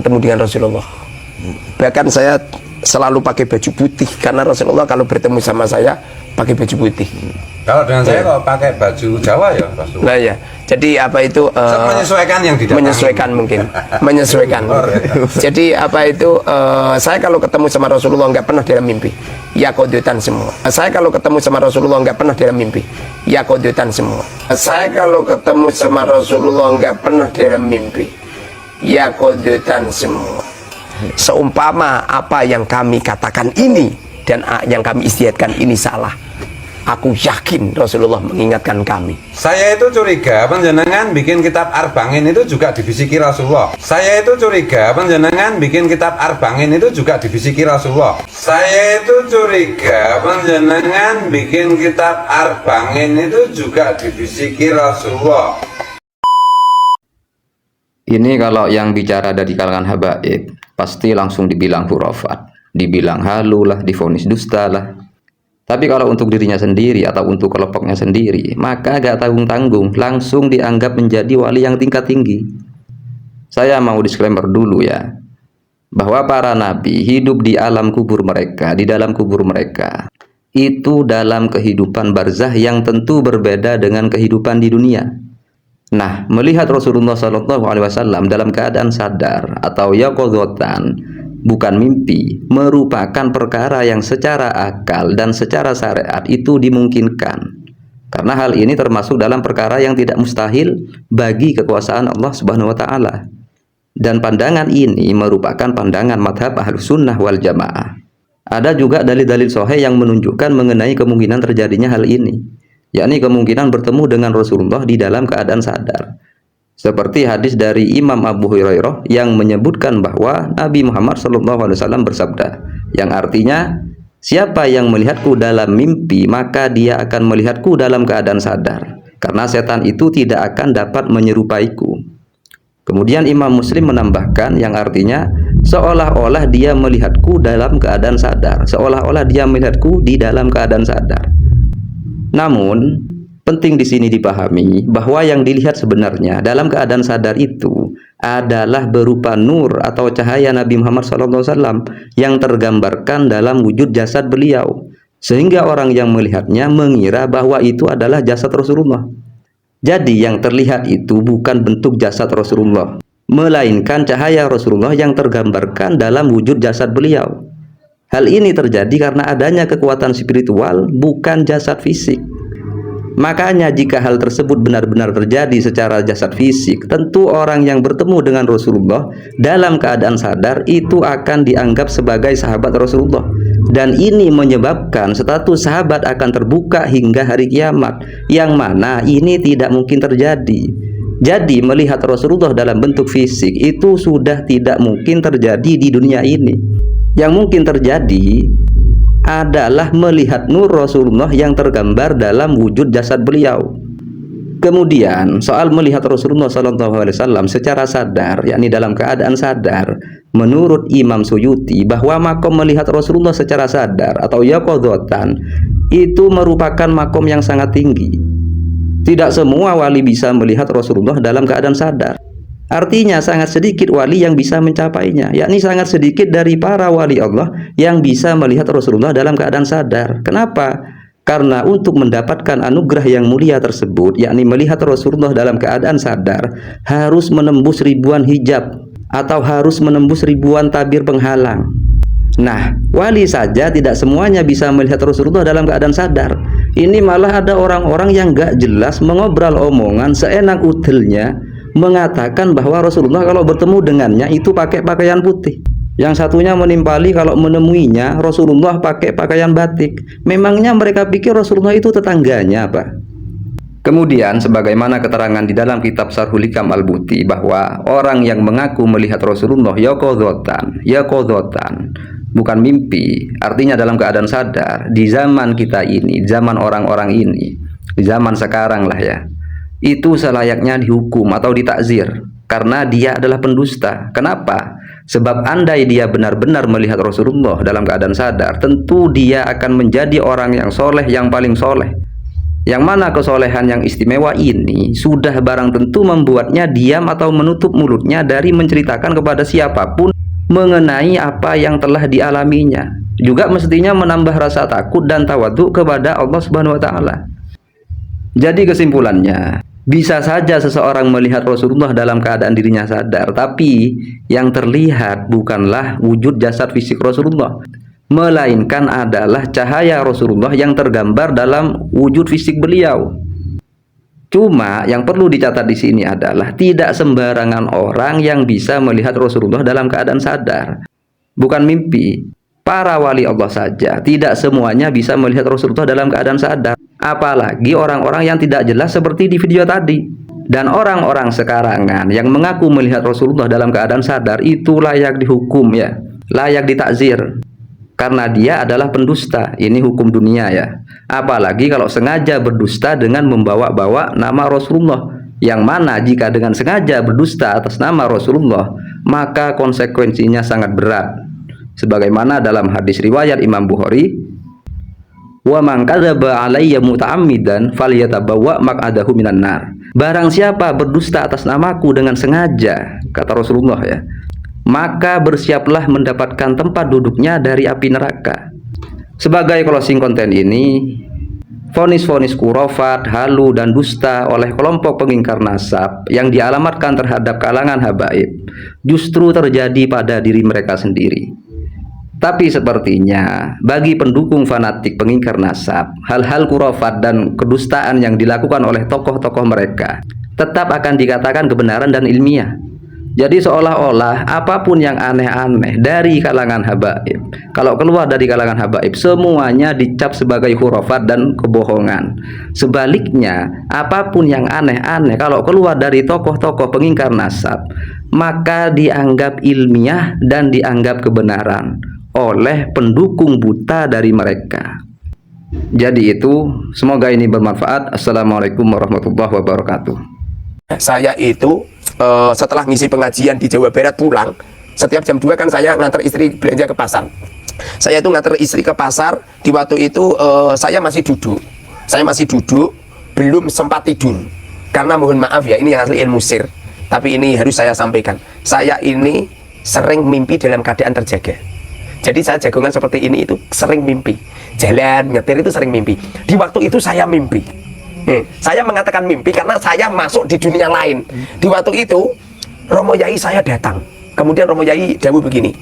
bertemu dengan Rasulullah. Bahkan saya selalu pakai baju putih karena Rasulullah kalau bertemu sama saya pakai baju putih. Kalau dengan saya kok pakai baju Jawa ya Rasulullah. Nah ya, jadi apa itu menyesuaikan yang didatangi. menyesuaikan mungkin, menyesuaikan. Jadi apa itu saya kalau ketemu sama Rasulullah nggak pernah dalam mimpi, ya kodutan semua. Saya kalau ketemu sama Rasulullah nggak pernah dalam mimpi, ya kodutan semua. Saya kalau ketemu sama Rasulullah nggak pernah dalam mimpi, ya kodutan semua. Seumpama apa yang kami katakan ini dan yang kami istiadatkan ini salah, aku yakin Rasulullah mengingatkan kami. Saya itu curiga panjenengan bikin kitab Arba'in itu juga dibisiki Rasulullah. Saya itu curiga panjenengan bikin kitab Arba'in itu juga dibisiki Rasulullah. Saya itu curiga panjenengan bikin kitab Arba'in itu juga dibisiki Rasulullah. Ini kalau yang bicara dari kalangan habaib, pasti langsung dibilang hurafat, dibilang halu lah, divonis dusta lah. Tapi kalau untuk dirinya sendiri atau untuk kelompoknya sendiri, maka gak tanggung-tanggung, langsung dianggap menjadi wali yang tingkat tinggi. Saya mau disclaimer dulu ya, bahwa para nabi hidup di alam kubur mereka, di dalam kubur mereka, itu dalam kehidupan barzah yang tentu berbeda dengan kehidupan di dunia. Nah, melihat Rasulullah SAW dalam keadaan sadar atau yaqozotan, bukan mimpi, merupakan perkara yang secara akal dan secara syariat itu dimungkinkan. Karena hal ini termasuk dalam perkara yang tidak mustahil bagi kekuasaan Allah Subhanahu wa taala. Dan pandangan ini merupakan pandangan madhab Ahlus Sunnah wal Jamaah. Ada juga dalil-dalil sahih yang menunjukkan mengenai kemungkinan terjadinya hal ini, yakni kemungkinan bertemu dengan Rasulullah di dalam keadaan sadar. Seperti hadis dari Imam Abu Hurairah yang menyebutkan bahwa Nabi Muhammad SAW bersabda, yang artinya, siapa yang melihatku dalam mimpi, maka dia akan melihatku dalam keadaan sadar, karena setan itu tidak akan dapat menyerupaiku. Kemudian Imam Muslim menambahkan yang artinya, seolah-olah dia melihatku dalam keadaan sadar, seolah-olah dia melihatku di dalam keadaan sadar. Namun, penting di sini dipahami bahwa yang dilihat sebenarnya dalam keadaan sadar itu adalah berupa nur atau cahaya Nabi Muhammad SAW yang tergambarkan dalam wujud jasad beliau, sehingga orang yang melihatnya mengira bahwa itu adalah jasad Rasulullah. Jadi yang terlihat itu bukan bentuk jasad Rasulullah, melainkan cahaya Rasulullah yang tergambarkan dalam wujud jasad beliau. Hal ini terjadi karena adanya kekuatan spiritual, bukan jasad fisik. Makanya jika hal tersebut benar-benar terjadi secara jasad fisik, tentu orang yang bertemu dengan Rasulullah dalam keadaan sadar itu akan dianggap sebagai sahabat Rasulullah. Dan ini menyebabkan status sahabat akan terbuka hingga hari kiamat, yang mana ini tidak mungkin terjadi. Jadi melihat Rasulullah dalam bentuk fisik itu sudah tidak mungkin terjadi di dunia ini. Yang mungkin terjadi adalah melihat nur Rasulullah yang tergambar dalam wujud jasad beliau. Kemudian soal melihat Rasulullah SAW secara sadar, yakni dalam keadaan sadar, menurut Imam Suyuti bahwa makom melihat Rasulullah secara sadar atau yaqozotan itu merupakan makom yang sangat tinggi. Tidak semua wali bisa melihat Rasulullah dalam keadaan sadar. Artinya sangat sedikit wali yang bisa mencapainya, yakni sangat sedikit dari para wali Allah yang bisa melihat Rasulullah dalam keadaan sadar. Kenapa? Karena untuk mendapatkan anugerah yang mulia tersebut, yakni melihat Rasulullah dalam keadaan sadar, harus menembus ribuan hijab atau harus menembus ribuan tabir penghalang. Nah, wali saja tidak semuanya bisa melihat Rasulullah dalam keadaan sadar. Ini malah ada orang-orang yang gak jelas mengobrol omongan seenak udelnya, mengatakan bahwa Rasulullah kalau bertemu dengannya itu pakai pakaian putih. Yang satunya menimpali kalau menemuinya Rasulullah pakai pakaian batik. Memangnya mereka pikir Rasulullah itu tetangganya apa? Kemudian sebagaimana keterangan di dalam kitab Syarhul Hikam Al-Buti bahwa orang yang mengaku melihat Rasulullah yaqozotan, bukan mimpi, artinya dalam keadaan sadar, di zaman kita ini, zaman orang-orang ini, di zaman sekarang lah ya, itu selayaknya dihukum atau ditakzir karena dia adalah pendusta. Kenapa? Sebab andai dia benar-benar melihat Rasulullah dalam keadaan sadar, tentu dia akan menjadi orang yang soleh, yang paling soleh. Yang mana kesolehan yang istimewa ini sudah barang tentu membuatnya diam atau menutup mulutnya dari menceritakan kepada siapapun mengenai apa yang telah dialaminya. Juga mestinya menambah rasa takut dan tawadhu kepada Allah Subhanahu wa taala. Jadi kesimpulannya, bisa saja seseorang melihat Rasulullah dalam keadaan dirinya sadar, tapi yang terlihat bukanlah wujud jasad fisik Rasulullah, melainkan adalah cahaya Rasulullah yang tergambar dalam wujud fisik beliau. Cuma yang perlu dicatat di sini adalah tidak sembarangan orang yang bisa melihat Rasulullah dalam keadaan sadar. Bukan mimpi. Para wali Allah saja tidak semuanya bisa melihat Rasulullah dalam keadaan sadar. Apalagi orang-orang yang tidak jelas seperti di video tadi. Dan orang-orang sekarangan yang mengaku melihat Rasulullah dalam keadaan sadar itu layak dihukum ya, layak ditakzir. Karena dia adalah pendusta. Ini hukum dunia ya. Apalagi kalau sengaja berdusta dengan membawa-bawa nama Rasulullah. Yang mana jika dengan sengaja berdusta atas nama Rasulullah, maka konsekuensinya sangat berat. Sebagaimana dalam hadis riwayat Imam Bukhari, wa man kadzaba alayya muta'ammidan falyatabawwa maq'adahu minan nar. Barang siapa berdusta atas namaku dengan sengaja, kata Rasulullah ya, maka bersiaplah mendapatkan tempat duduknya dari api neraka. Sebagai closing konten ini, vonis-vonis khurafat, halu dan dusta oleh kelompok pengingkar nasab yang dialamatkan terhadap kalangan habaib justru terjadi pada diri mereka sendiri. Tapi sepertinya bagi pendukung fanatik pengingkar nasab, hal-hal khurafat dan kedustaan yang dilakukan oleh tokoh-tokoh mereka tetap akan dikatakan kebenaran dan ilmiah. Jadi seolah-olah apapun yang aneh-aneh dari kalangan habaib, kalau keluar dari kalangan habaib, semuanya dicap sebagai khurafat dan kebohongan. Sebaliknya, apapun yang aneh-aneh kalau keluar dari tokoh-tokoh pengingkar nasab, maka dianggap ilmiah dan dianggap kebenaran oleh pendukung buta dari mereka. Jadi itu, semoga ini bermanfaat. Assalamualaikum warahmatullahi wabarakatuh. Saya itu setelah ngisi pengajian di Jawa Barat pulang, setiap jam 2 kan saya nganter istri belanja ke pasar. Saya itu nganter istri ke pasar, di waktu itu saya masih duduk, belum sempat tidur. Karena mohon maaf ya, ini yang asli ilmu sir, tapi ini harus saya sampaikan. Saya ini sering mimpi dalam keadaan terjaga. Jadi saya jagongan seperti ini itu sering mimpi. Jalan, nyetir itu sering mimpi. Di waktu itu saya mimpi. Saya mengatakan mimpi karena saya masuk di dunia lain. Di waktu itu Romo Yai saya datang. Kemudian Romo Yai dawuh begini,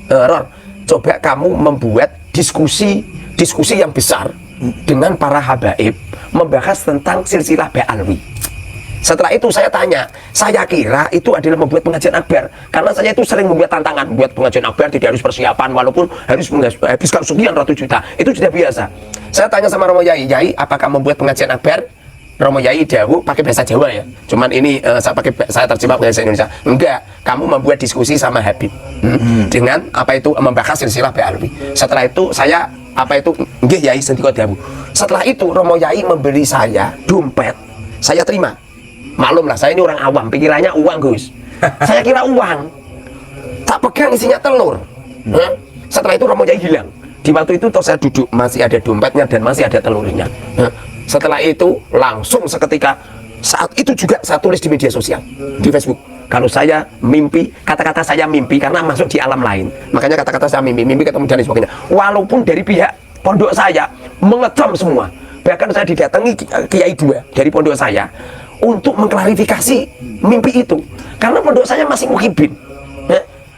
Ror, coba kamu membuat diskusi yang besar dengan para habaib membahas tentang silsilah Ba'alwi. Setelah itu saya tanya, saya kira itu adalah membuat pengajian akbar, karena saya itu sering membuat tantangan, buat pengajian akbar tidak harus persiapan, walaupun harus menghabiskan sekian ratus juta, itu sudah biasa. Saya tanya sama Romo Yai, Yai, apakah membuat pengajian akbar? Romo Yai dawuh pakai bahasa Jawa ya, cuman ini saya terjemah bahasa Indonesia. Enggak, kamu membuat diskusi sama Habib dengan apa itu membahas silsilah Ba'alwi. Setelah itu saya nggih Yai sendika dawuh. Setelah itu Romo Yai memberi saya dompet, saya terima. Maklum lah, saya ini orang awam, pikirannya uang Gus. Saya kira uang, tak pegang isinya telur. Setelah itu Romo Yai hilang. Di waktu itu toh saya duduk, masih ada dompetnya dan masih ada telurnya. Setelah itu langsung seketika, saat itu juga saya tulis di media sosial, di Facebook. Kalau saya mimpi, kata-kata saya mimpi karena masuk di alam lain. Makanya kata-kata saya mimpi ketemu dan sebagainya. Walaupun dari pihak pondok saya mengecam semua. Bahkan saya didatangi Kiai 2 dari pondok saya untuk mengklarifikasi mimpi itu, karena pondok saya masih muhibin.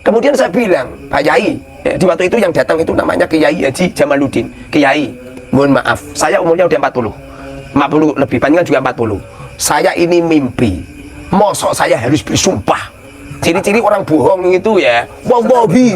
Kemudian saya bilang, Pak Yai, di waktu itu yang datang itu namanya Kiai Haji Jamaluddin. Kiai, mohon maaf, saya umurnya udah 40 lebih, panjang juga 40. Saya ini mimpi, mosok saya harus bersumpah. Ciri-ciri orang bohong itu ya, wallahi,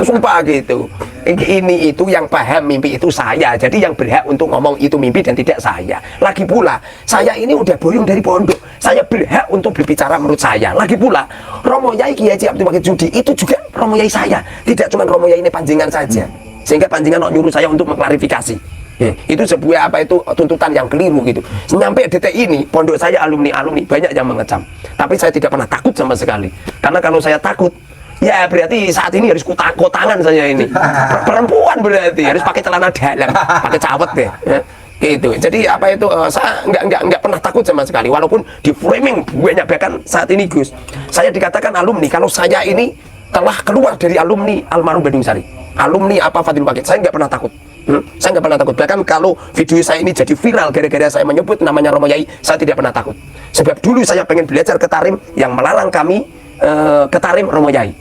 sumpah gitu. Ini itu yang paham mimpi itu saya, jadi yang berhak untuk ngomong itu mimpi dan tidak saya. Lagi pula, saya ini udah boyong dari pondok, saya berhak untuk berbicara menurut saya. Lagi pula, Romo Yai Kiai Haji Abdul Wahid Judi itu juga Romo Yai saya, tidak cuma Romo Yai ini panjenengan saja. Sehingga panjenengan nyuruh saya untuk mengklarifikasi. Itu sebuah apa itu tuntutan yang keliru gitu. Sampai detik ini pondok saya alumni banyak yang mengecam, tapi saya tidak pernah takut sama sekali, karena kalau saya takut ya berarti saat ini harus kotangan saya ini perempuan, berarti harus pakai celana dalam, pakai cawet deh. Itu. Jadi apa itu saya nggak pernah takut sama sekali, walaupun di framing banyak, bahkan saat ini Gus, saya dikatakan alumni kalau saya ini telah keluar dari alumni almarhum Bandung Sari, alumni apa Fadil Pakit. Saya nggak pernah takut. Saya nggak pernah takut. Bahkan kalau video saya ini jadi viral gara-gara saya menyebut namanya Romo Yai, saya tidak pernah takut. Sebab dulu saya pengen belajar ke Tarim yang melarang kami ke Tarim Romo Yai.